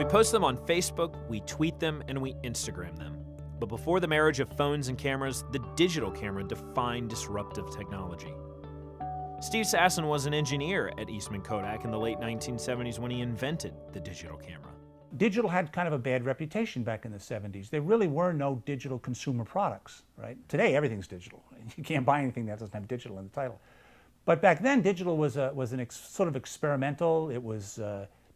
We post them on Facebook, we tweet them, and we Instagram them. But before the marriage of phones and cameras, the digital camera defined disruptive technology. Steve Sasson was an engineer at Eastman Kodak in the late 1970s when he invented the digital camera. Digital had kind of a bad reputation back in the 70s. There really were no digital consumer products, right? Today, everything's digital. You can't buy anything that doesn't have digital in the title. But back then, digital was sort of experimental. It was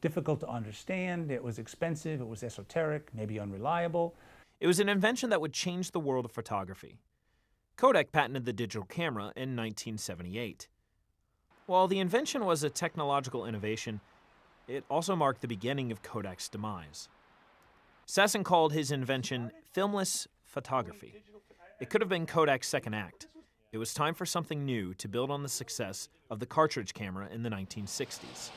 difficult to understand. It was expensive. It was esoteric, maybe unreliable. It was an invention that would change the world of photography. Kodak patented the digital camera in 1978. While the invention was a technological innovation, it also marked the beginning of Kodak's demise. Sasson called his invention filmless photography. It could have been Kodak's second act. It was time for something new to build on the success of the cartridge camera in the 1960s.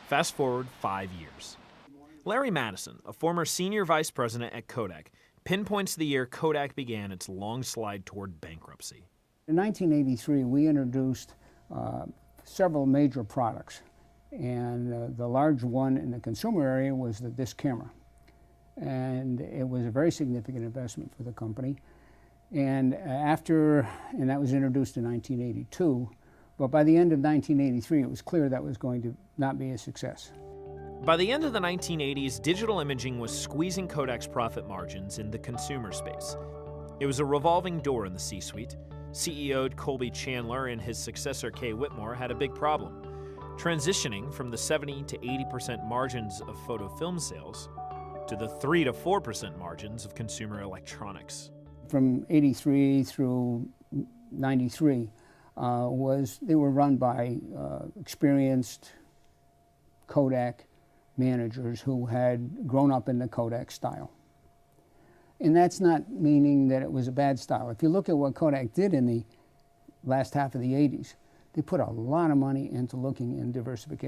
Fast forward 5 years. Larry Madison, a former senior vice president at Kodak, pinpoints the year Kodak began its long slide toward bankruptcy. In 1983, we introduced several major products, and the large one in the consumer area was the disc camera. And it was a very significant investment for the company. And that was introduced in 1982, but by the end of 1983, it was clear that was going to not be a success. By the end of the 1980s, digital imaging was squeezing Kodak's profit margins in the consumer space. It was a revolving door in the C-suite. CEO Colby Chandler and his successor Kay Whitmore had a big problem, transitioning from the 70 to 80% margins of photo film sales to the 3 to 4% margins of consumer electronics. From 83 through 93, they were run by experienced Kodak managers who had grown up in the Kodak style. And that's not meaning that it was a bad style. If you look at what Kodak did in the last half of the 80s, they put a lot of money into looking in diversification.